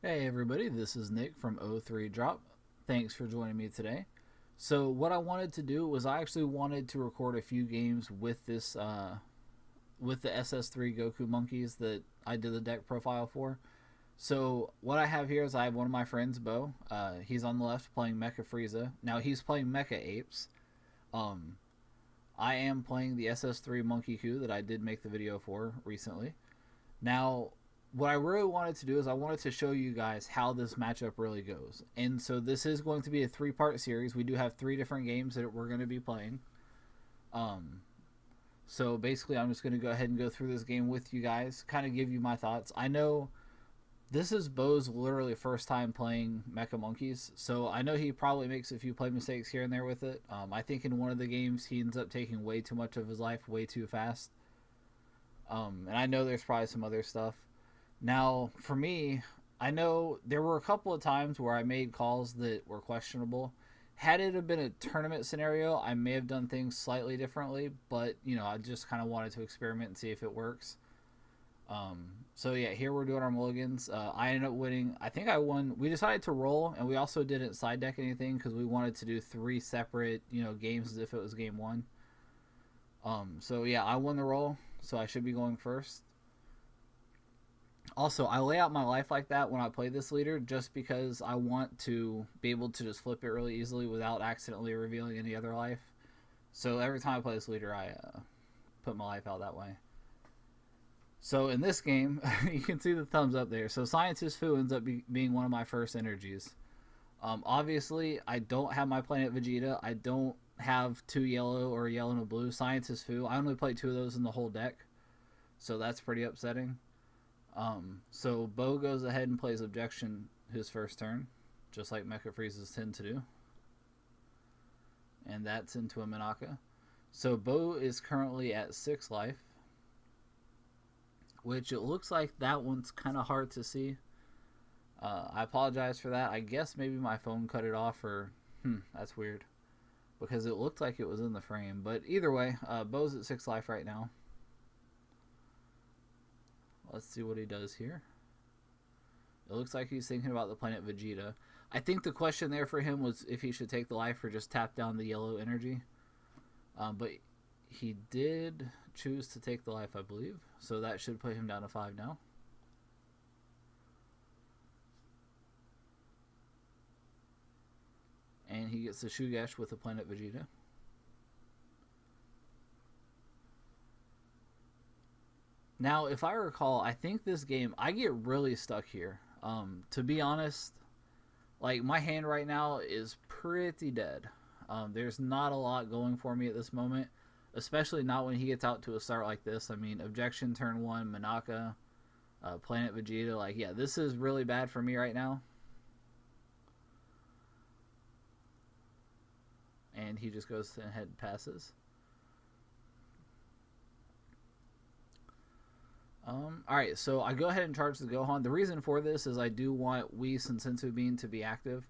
Hey everybody, this is Nick from O3 Drop. Thanks for joining me today. So what I wanted to do was I actually wanted to record a few games with this with the SS3 Goku monkeys that I did the deck profile for. So what I have here is I have one of my friends, Beau. He's on the left playing Mecha Frieza. Now he's playing Mecha Apes. Um, I am playing the SS3 MonkeyKu that I did make the video for recently. Now, what I really wanted to do is I wanted to show you guys how this matchup really goes. And so this is going to be a three-part series. We do have three different games that we're going to be playing. Um, so basically I'm just going to go ahead and go through this game with you guys, kind of give you my thoughts. I know this is Beau's literally first time playing Mecha Monkeys, so I know he probably makes a few play mistakes here and there with it. I think in one of the games he ends up taking way too much of his life way too fast. And I know there's probably some other stuff. Now, for me, I know there were a couple of times where I made calls that were questionable. Had it have been a tournament scenario, I may have done things slightly differently, but, I just kind of wanted to experiment and see if it works. So yeah, here we're doing our mulligans. I ended up winning. I think I won. We decided to roll, and we also didn't side deck anything because we wanted to do three separate, games as if it was game one. So yeah, I won the roll, so I should be going first. Also, I lay out my life like that when I play this leader just because I want to be able to just flip it really easily without accidentally revealing any other life. So every time I play this leader, I put my life out that way. So in this game, you can see the thumbs up there. So Scientist Fu ends up being one of my first energies. Obviously, I don't have my Planet Vegeta. I don't have two yellow or yellow and a blue. Scientist Fu, I only played two of those in the whole deck. So that's pretty upsetting. So Beau goes ahead and plays Objection his first turn, just like Mecha Freezes tend to do. And that's into a Minaka. So Beau is currently at 6 life, which it looks like that one's kind of hard to see. I apologize for that. I guess maybe my phone cut it off, or that's weird, because it looked like it was in the frame. But either way, Beau's at 6 life right now. Let's see what he does here. It looks like he's thinking about the Planet Vegeta. I think the question there for him was if he should take the life or just tap down the yellow energy. But he did choose to take the life, I believe. So that should put him down to 5 now. And he gets the Shugesh with the Planet Vegeta. Now, if I recall, I think this game, I get really stuck here. To be honest, like, my hand right now is pretty dead. There's not a lot going for me at this moment, especially not when he gets out to a start like this. I mean, Objection turn 1, Minaka, Planet Vegeta. Like, yeah, this is really bad for me right now. And he just goes ahead and passes. Alright, so I go ahead and charge the Gohan. The reason for this is I do want Whis and Senzu Bean to be active.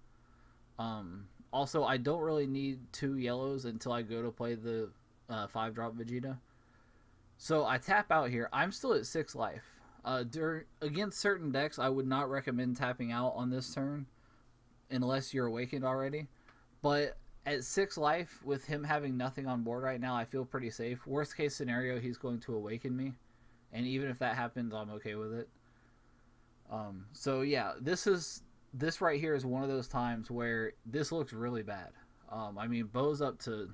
Also, I don't really need 2 yellows until I go to play the 5-drop Vegeta. So I tap out here. I'm still at 6 life. Against certain decks, I would not recommend tapping out on this turn unless you're awakened already. But at 6 life, with him having nothing on board right now, I feel pretty safe. Worst case scenario, he's going to awaken me. And even if that happens, I'm okay with it. So yeah, this right here is one of those times where this looks really bad. I mean, Beau's up to,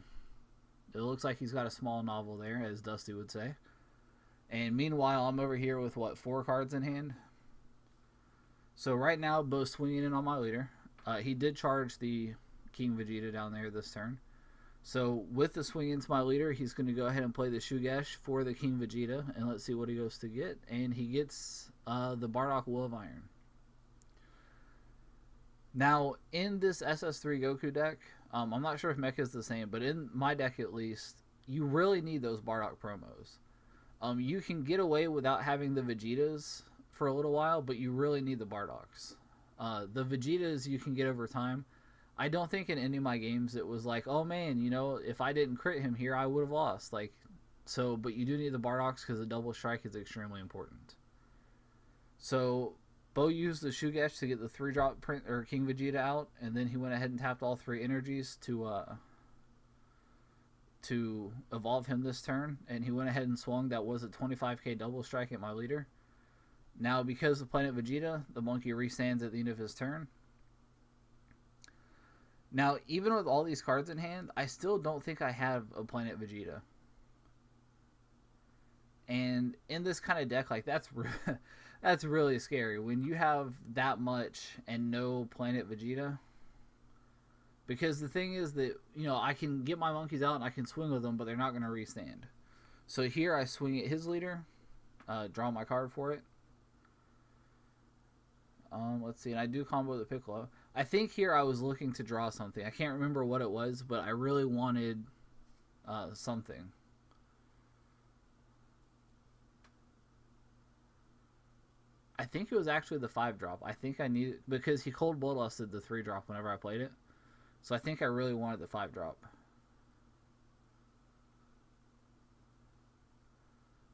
it looks like he's got a small novel there, as Dusty would say. And meanwhile, I'm over here with, 4 cards in hand? So right now, Beau's swinging in on my leader. He did charge the King Vegeta down there this turn. So with the swing into my leader, he's going to go ahead and play the Shugesh for the King Vegeta, and let's see what he goes to get. And he gets the Bardock Will of Iron. Now, in this SS3 Goku deck, I'm not sure if Mecha is the same, but in my deck at least, you really need those Bardock promos. You can get away without having the Vegetas for a little while, but you really need the Bardocks. The Vegetas you can get over time. I don't think in any of my games it was like, oh man, if I didn't crit him here, I would have lost. But you do need the Bardocks because the double strike is extremely important. So Beau used the Shugesh to get the 3-drop print or King Vegeta out, and then he went ahead and tapped all 3 energies to evolve him this turn, and he went ahead and swung. That was a 25k double strike at my leader. Now, because of Planet Vegeta, the monkey restands at the end of his turn. Now, even with all these cards in hand, I still don't think I have a Planet Vegeta. And in this kind of deck, like, that's really scary. When you have that much and no Planet Vegeta. Because the thing is that, you know, I can get my monkeys out and I can swing with them, but they're not going to restand. So here I swing at his leader, draw my card for it. Let's see, and I do combo the Piccolo. I think here I was looking to draw something. I can't remember what it was, but I really wanted something. I think it was actually the 5-drop. I think I needed, because he cold bloodlusted the 3-drop whenever I played it. So I think I really wanted the 5-drop.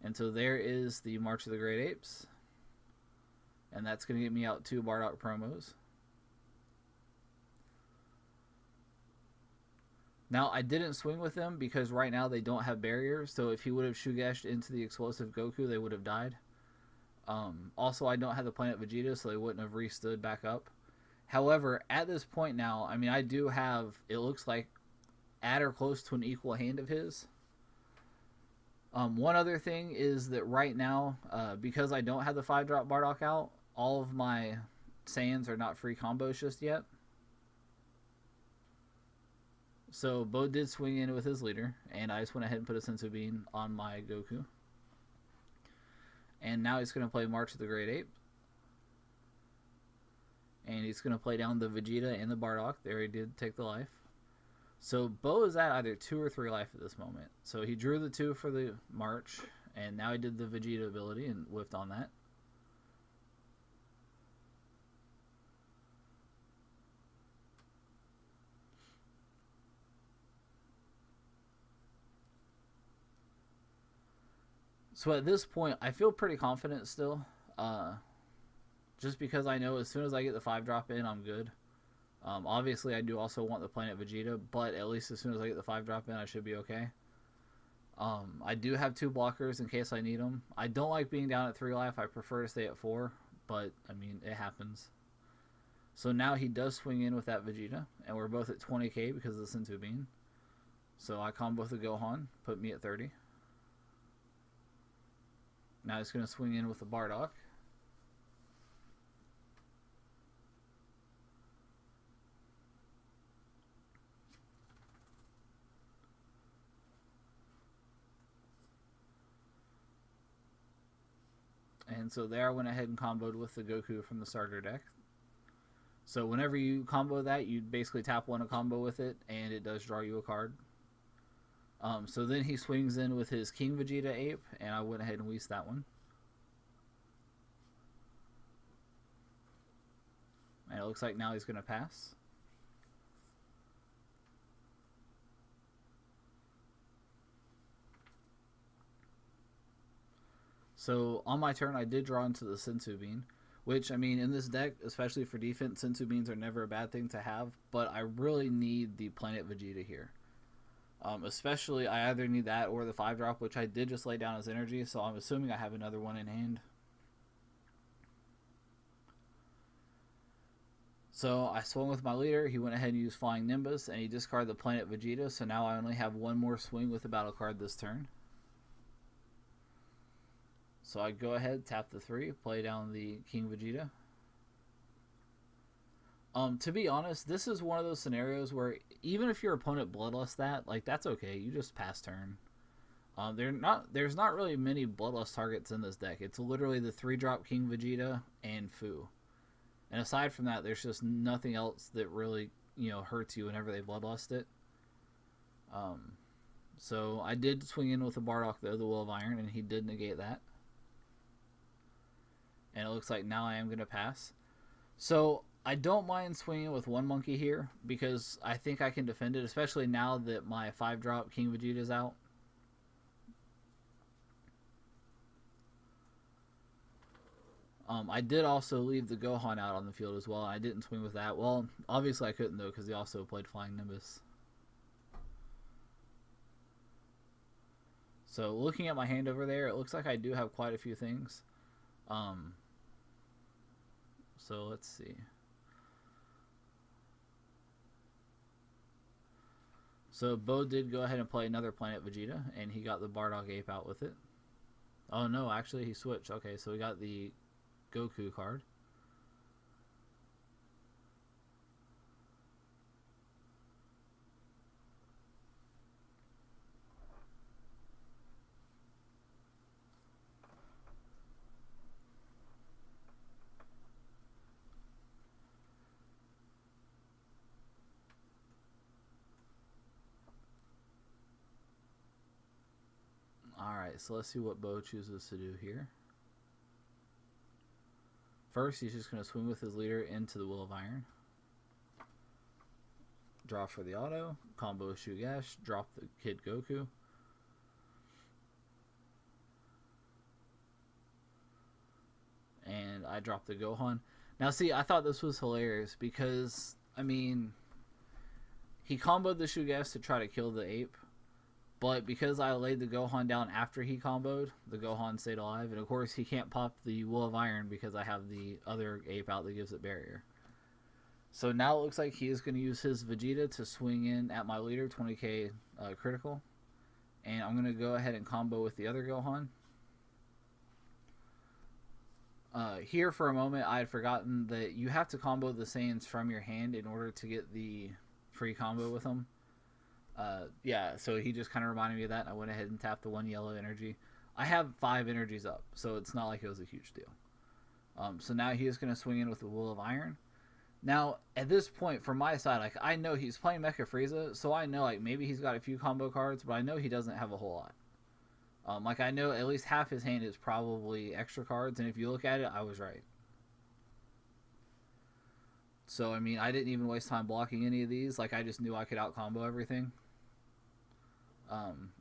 And so there is the March of the Great Apes. And that's going to get me out 2 Bardock promos. Now, I didn't swing with them because right now they don't have barriers. So if he would have Shugeshed into the explosive Goku, they would have died. Also, I don't have the Planet Vegeta, so they wouldn't have restood back up. However, at this point now, I mean, I do have, it looks like, at or close to an equal hand of his. One other thing is that right now, because I don't have the 5-drop Bardock out, all of my Saiyans are not free combos just yet. So Beau did swing in with his leader, and I just went ahead and put a Senzu Bean on my Goku. And now he's going to play March of the Great Ape. And he's going to play down the Vegeta and the Bardock. There, he did take the life. So Beau is at either 2 or 3 life at this moment. So he drew the 2 for the March, and now he did the Vegeta ability and whiffed on that. So at this point, I feel pretty confident still. Just because I know as soon as I get the 5-drop in, I'm good. Obviously, I do also want the Planet Vegeta, but at least as soon as I get the 5-drop in, I should be okay. I do have 2 blockers in case I need them. I don't like being down at 3 life. I prefer to stay at 4, but, I mean, it happens. So now he does swing in with that Vegeta, and we're both at 20k because of the Senzu Bean. So I combo with the Gohan, put me at 30. Now he's going to swing in with the Bardock. And so there I went ahead and comboed with the Goku from the starter deck. So whenever you combo that, you basically tap 1 to combo with it, and it does draw you a card. So then he swings in with his King Vegeta Ape, and I went ahead and weased that one. And it looks like now he's going to pass. So on my turn, I did draw into the Senzu Bean, which, I mean, in this deck, especially for defense, Senzu Beans are never a bad thing to have, but I really need the Planet Vegeta here. Especially, I either need that or the 5-drop, which I did just lay down as energy, so I'm assuming I have another one in hand. So I swung with my leader, he went ahead and used Flying Nimbus, and he discarded the Planet Vegeta, so now I only have 1 more swing with the battle card this turn. So I go ahead, tap the 3, play down the King Vegeta. To be honest, this is one of those scenarios where even if your opponent bloodlusts that, like, that's okay. You just pass turn. There's not really many bloodlust targets in this deck. It's literally the 3-drop King Vegeta and Fu. And aside from that, there's just nothing else that really, you know, hurts you whenever they bloodlust it. So I did swing in with the Bardock, though, the Will of Iron, and he did negate that. And it looks like now I am going to pass. So I don't mind swinging with 1 monkey here because I think I can defend it, especially now that my 5-drop King Vegeta is out. I did also leave the Gohan out on the field as well. I didn't swing with that. Well, obviously I couldn't though because he also played Flying Nimbus. So looking at my hand over there, it looks like I do have quite a few things. So let's see. So Beau did go ahead and play another Planet Vegeta, and he got the Bardock Ape out with it. Oh no, actually he switched. Okay, so we got the Goku card. Alright, so let's see what Beau chooses to do here. First, he's just going to swing with his leader into the Will of Iron. Draw for the auto. Combo Shugash. Drop the Kid Goku. And I dropped the Gohan. Now, see, I thought this was hilarious because, I mean, he comboed the Shugash to try to kill the ape. But because I laid the Gohan down after he comboed, the Gohan stayed alive. And of course, he can't pop the Will of Iron because I have the other ape out that gives it barrier. So now it looks like he is going to use his Vegeta to swing in at my leader, 20k critical. And I'm going to go ahead and combo with the other Gohan. Here for a moment, I had forgotten that you have to combo the Saiyans from your hand in order to get the free combo with them. Yeah, so he just kind of reminded me of that, and I went ahead and tapped the one yellow energy. I have 5 energies up, so it's not like it was a huge deal. So now he is going to swing in with the Will of Iron. Now, at this point, from my side, like, I know he's playing Mecha Frieza, so I know, like, maybe he's got a few combo cards, but I know he doesn't have a whole lot. Like, I know at least half his hand is probably extra cards, and if you look at it, I was right. So, I mean, I didn't even waste time blocking any of these. Like, I just knew I could out-combo everything.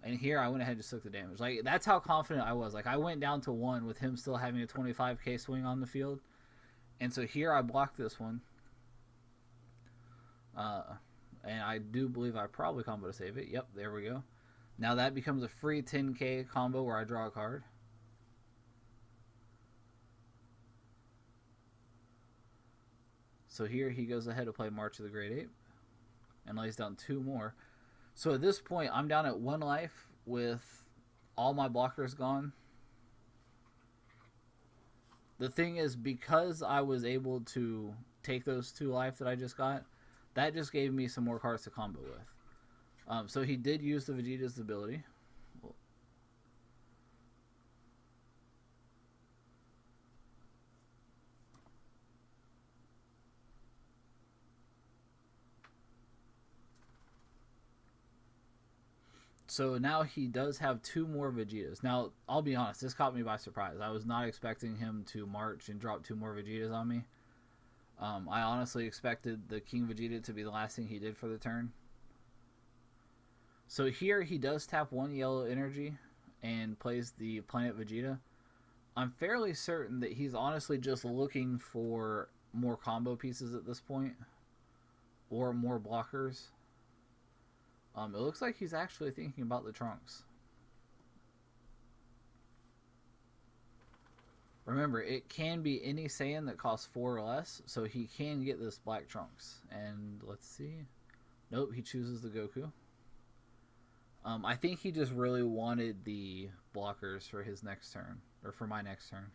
And here I went ahead and just took the damage. Like, that's how confident I was. Like, I went down to 1 with him still having a 25k swing on the field. And so here I blocked this one. And I do believe I probably combo to save it. Yep, there we go. Now that becomes a free 10k combo where I draw a card. So here he goes ahead to play March of the Great Ape. And lays down 2 more. So at this point, I'm down at 1 life with all my blockers gone. The thing is, because I was able to take those 2 life that I just got, that just gave me some more cards to combo with. So he did use the Vegeta's ability. So now he does have 2 more Vegetas. Now, I'll be honest, this caught me by surprise. I was not expecting him to march and drop 2 more Vegetas on me. I honestly expected the King Vegeta to be the last thing he did for the turn. So here he does tap 1 yellow energy and plays the Planet Vegeta. I'm fairly certain that he's honestly just looking for more combo pieces at this point. Or more blockers. It looks like he's actually thinking about the Trunks. Remember, it can be any Saiyan that costs 4 or less, so he can get this Black Trunks. And let's see. Nope, he chooses the Goku. I think he just really wanted the blockers for his next turn, or for my next turn.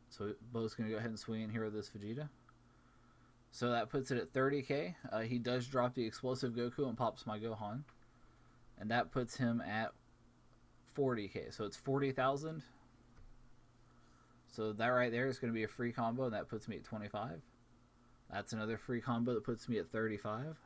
So Beau's going to go ahead and swing in here with this Vegeta. So that puts it at 30k. He does drop the explosive Goku and pops my Gohan. And that puts him at 40k. So it's 40,000. So that right there is going to be a free combo, and that puts me at 25. That's another free combo that puts me at 35.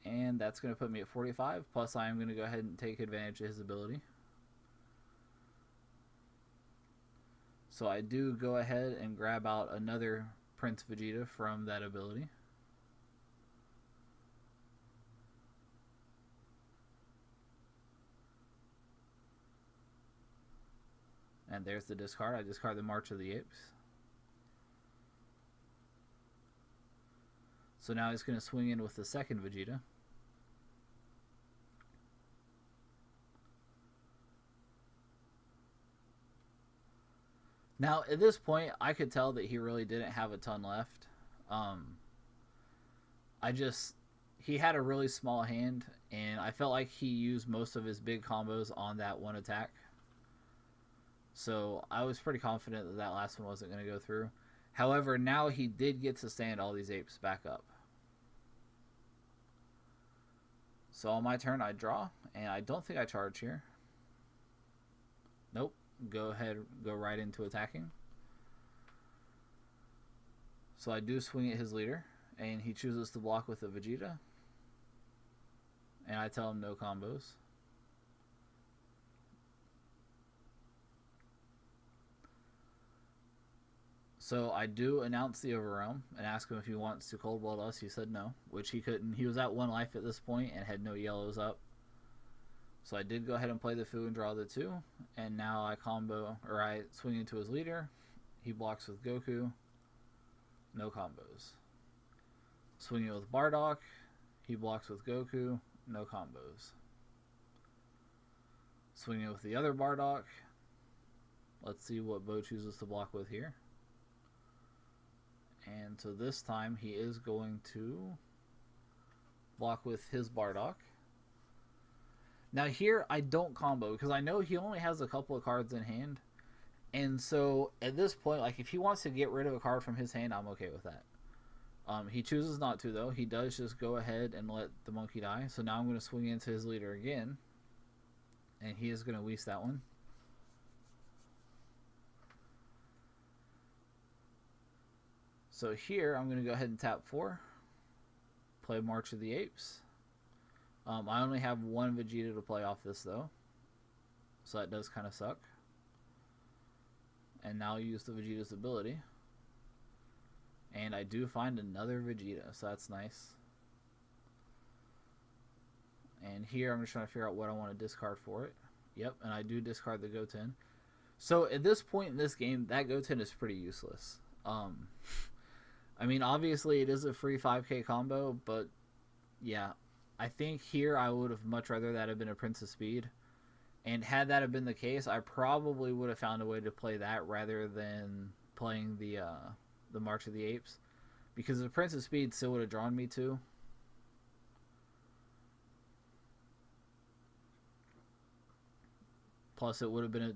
And that's going to put me at 45. Plus, I am going to go ahead and take advantage of his ability. So I do go ahead and grab out another Prince Vegeta from that ability. And there's the discard. I discard the March of the Apes. So now he's going to swing in with the second Vegeta. Now, at this point, I could tell that he really didn't have a ton left. He had a really small hand, and I felt like he used most of his big combos on that one attack. So I was pretty confident that that last one wasn't going to go through. However, now he did get to stand all these apes back up. So on my turn, I draw, and I don't think I charge here. Nope. Go ahead, go right into attacking. So I do swing at his leader, and he chooses to block with a Vegeta. And I tell him no combos. So I do announce the Overrealm and ask him if he wants to Cold Blood us. He said no, which he couldn't. He was at 1 life at this point and had no yellows up. So I did go ahead and play the Fu and draw the 2. And now I swing into his leader. He blocks with Goku. No combos. Swinging with Bardock. He blocks with Goku. No combos. Swinging with the other Bardock. Let's see what Beau chooses to block with here. And so this time he is going to block with his Bardock. Now here I don't combo because I know he only has a couple of cards in hand. And so at this point, like if he wants to get rid of a card from his hand, I'm okay with that. He chooses not to though. He does just go ahead and let the monkey die. So now I'm going to swing into his leader again. And he is going to waste that one. So here I'm going to go ahead and tap 4. Play March of the Apes. I only have 1 Vegeta to play off this though. So that does kind of suck. And now use the Vegeta's ability. And I do find another Vegeta, so that's nice. And here I'm just trying to figure out what I want to discard for it. Yep, and I do discard the Goten. So at this point in this game, that Goten is pretty useless. I mean, obviously it is a free 5k combo, but yeah, I think here I would have much rather that have been a Prince of Speed. And had that have been the case, I probably would have found a way to play that rather than playing the March of the Apes. Because the Prince of Speed still would have drawn me to. Plus it would have been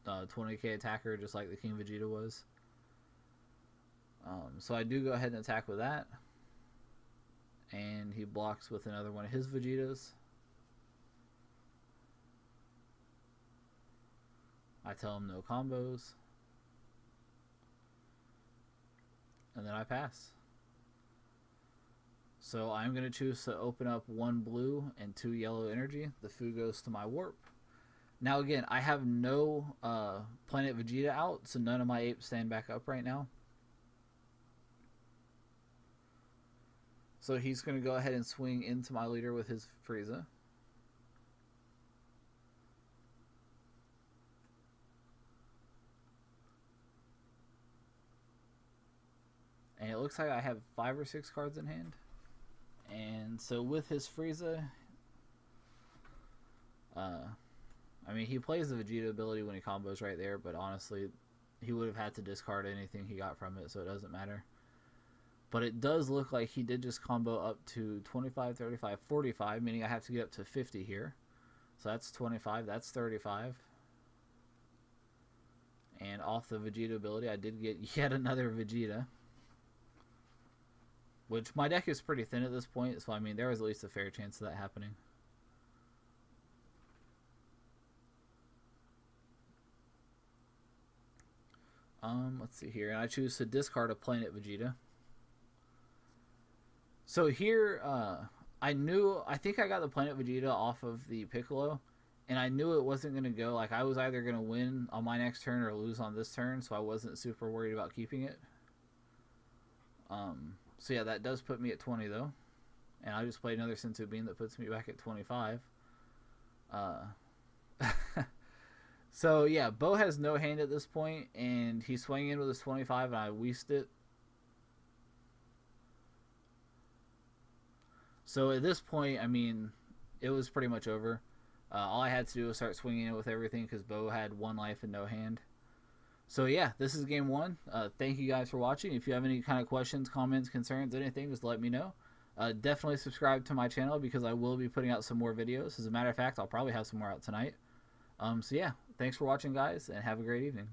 a 20k attacker just like the King Vegeta was. So I do go ahead and attack with that. And he blocks with another one of his Vegetas. I tell him no combos. And then I pass. So I'm going to choose to open up 1 blue and 2 yellow energy. The Fu goes to my warp. Now again, I have no Planet Vegeta out, so none of my apes stand back up right now. So he's going to go ahead and swing into my leader with his Frieza. And it looks like I have 5 or 6 cards in hand. And so with his Frieza, I mean, he plays the Vegeta ability when he combos right there, but honestly, he would have had to discard anything he got from it, so it doesn't matter. But it does look like he did just combo up to 25, 35, 45, meaning I have to get up to 50 here. So that's 25, that's 35. And off the Vegeta ability, I did get yet another Vegeta. Which, my deck is pretty thin at this point, so I mean, there was at least a fair chance of that happening. Let's see here. And I choose to discard a Planet Vegeta. So here, I think I got the Planet Vegeta off of the Piccolo, and I knew it wasn't going to go. Like, I was either going to win on my next turn or lose on this turn, so I wasn't super worried about keeping it. So yeah, that does put me at 20 though, and I just played another Senzu Bean that puts me back at 25. So yeah, Beau has no hand at this point, and he's swinging in with his 25, and I weased it. So at this point, I mean, it was pretty much over. All I had to do was start swinging it with everything because Beau had 1 life and no hand. So yeah, this is game 1. Thank you guys for watching. If you have any kind of questions, comments, concerns, anything, just let me know. Definitely subscribe to my channel because I will be putting out some more videos. As a matter of fact, I'll probably have some more out tonight. So yeah, thanks for watching, guys, and have a great evening.